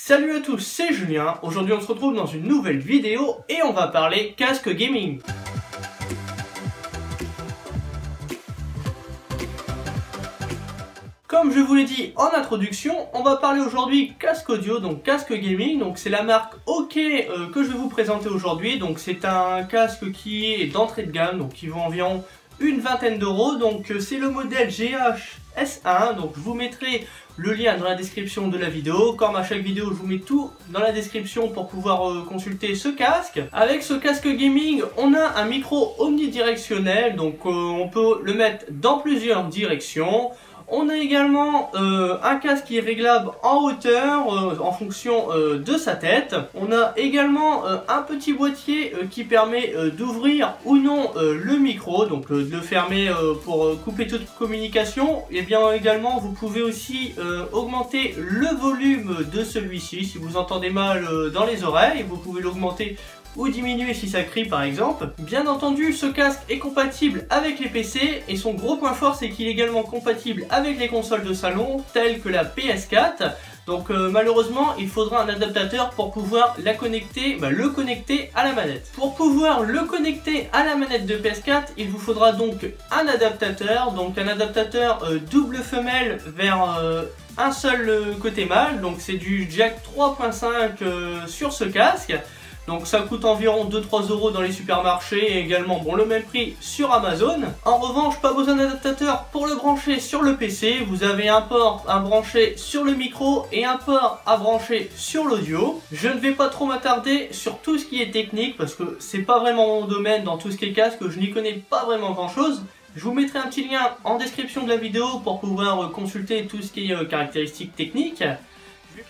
Salut à tous, c'est Julien. Aujourd'hui on se retrouve dans une nouvelle vidéo et on va parler casque gaming. Comme je vous l'ai dit en introduction, on va parler aujourd'hui casque audio, donc casque gaming. Donc c'est la marque OK que je vais vous présenter aujourd'hui. Donc c'est un casque qui est d'entrée de gamme, donc qui vaut environ une vingtaine d'euros. Donc c'est le modèle GH-S1. Donc je vous mettrai le lien dans la description de la vidéo. Comme à chaque vidéo, je vous mets tout dans la description pour pouvoir consulter ce casque. Avec ce casque gaming, on a un micro omnidirectionnel, donc on peut le mettre dans plusieurs directions. On a également un casque qui est réglable en hauteur en fonction de sa tête. On a également un petit boîtier qui permet d'ouvrir ou non le micro, donc de le fermer pour couper toute communication. Et bien également vous pouvez aussi augmenter le volume de celui-ci si vous entendez mal dans les oreilles. Vous pouvez l'augmenter ou diminuer si ça crie par exemple. Bien entendu, ce casque est compatible avec les PC et son gros point fort c'est qu'il est également compatible avec les consoles de salon telles que la PS4. Donc malheureusement il faudra un adaptateur pour pouvoir le connecter à la manette. Pour pouvoir le connecter à la manette de PS4, il vous faudra donc un adaptateur, double femelle vers un seul côté mâle. Donc c'est du jack 3.5 sur ce casque. Donc ça coûte environ 2-3 euros dans les supermarchés et également le même prix sur Amazon. En revanche, pas besoin d'adaptateur pour le brancher sur le PC. Vous avez un port à brancher sur le micro et un port à brancher sur l'audio. Je ne vais pas trop m'attarder sur tout ce qui est technique parce que c'est pas vraiment mon domaine dans tout ce qui est casque. Je n'y connais pas vraiment grand chose. Je vous mettrai un petit lien en description de la vidéo pour pouvoir consulter tout ce qui est caractéristiques techniques.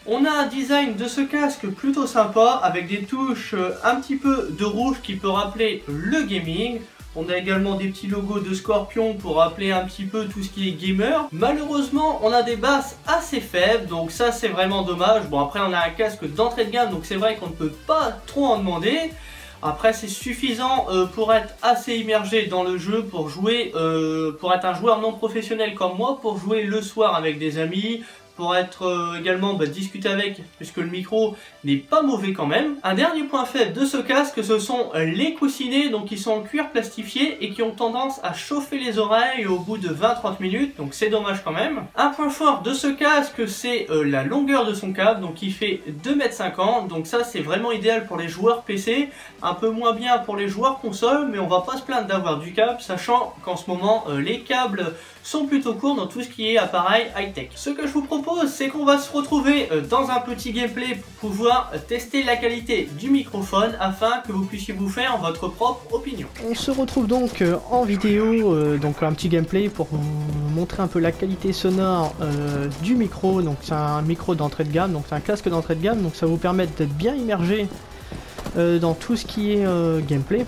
On a un design de ce casque plutôt sympa avec des touches un petit peu de rouge qui peut rappeler le gaming. On a également des petits logos de Scorpion pour rappeler un petit peu tout ce qui est gamer. Malheureusement, on a des basses assez faibles, donc ça c'est vraiment dommage. Bon, après on a un casque d'entrée de gamme, donc c'est vrai qu'on ne peut pas trop en demander. Après c'est suffisant pour être assez immergé dans le jeu, pour jouer, pour être un joueur non professionnel comme moi, pour jouer le soir avec des amis, pour être également discuter avec, puisque le micro n'est pas mauvais quand même. Un dernier point faible de ce casque, ce sont les coussinets, donc qui sont en cuir plastifié et qui ont tendance à chauffer les oreilles au bout de 20-30 minutes, donc c'est dommage quand même. Un point fort de ce casque, c'est la longueur de son câble, donc il fait 2,50 m, donc ça c'est vraiment idéal pour les joueurs PC, un peu moins bien pour les joueurs console, mais on va pas se plaindre d'avoir du câble, sachant qu'en ce moment les câbles sont plutôt courts dans tout ce qui est appareil high-tech. Ce que je vous propose, c'est qu'on va se retrouver dans un petit gameplay pour pouvoir tester la qualité du microphone afin que vous puissiez vous faire votre propre opinion. On se retrouve donc en vidéo, donc un petit gameplay pour vous montrer un peu la qualité sonore du micro. Donc c'est un micro d'entrée de gamme, donc c'est un casque d'entrée de gamme, donc ça va vous permettre d'être bien immergé dans tout ce qui est gameplay.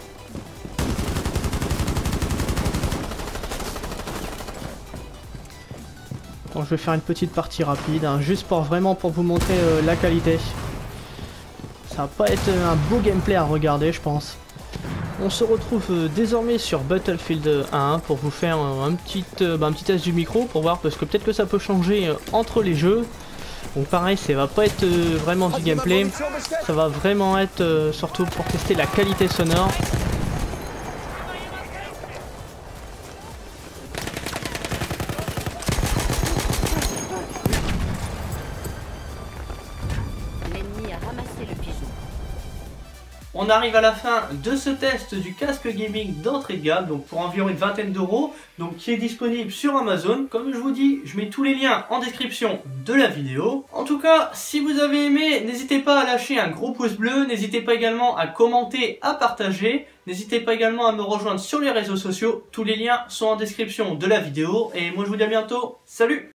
Donc je vais faire une petite partie rapide, juste pour vous montrer la qualité. Ça va pas être un beau gameplay à regarder, je pense. On se retrouve désormais sur Battlefield 1 pour vous faire un petit test du micro pour voir, parce que peut-être que ça peut changer entre les jeux. Donc pareil, ça va pas être vraiment du gameplay, ça va vraiment être surtout pour tester la qualité sonore. On arrive à la fin de ce test du casque gaming d'entrée de gamme, donc pour environ une vingtaine d'euros, donc qui est disponible sur Amazon. Comme je vous dis, je mets tous les liens en description de la vidéo. En tout cas, si vous avez aimé, n'hésitez pas à lâcher un gros pouce bleu, n'hésitez pas également à commenter, à partager, n'hésitez pas également à me rejoindre sur les réseaux sociaux. Tous les liens sont en description de la vidéo et moi je vous dis à bientôt. Salut!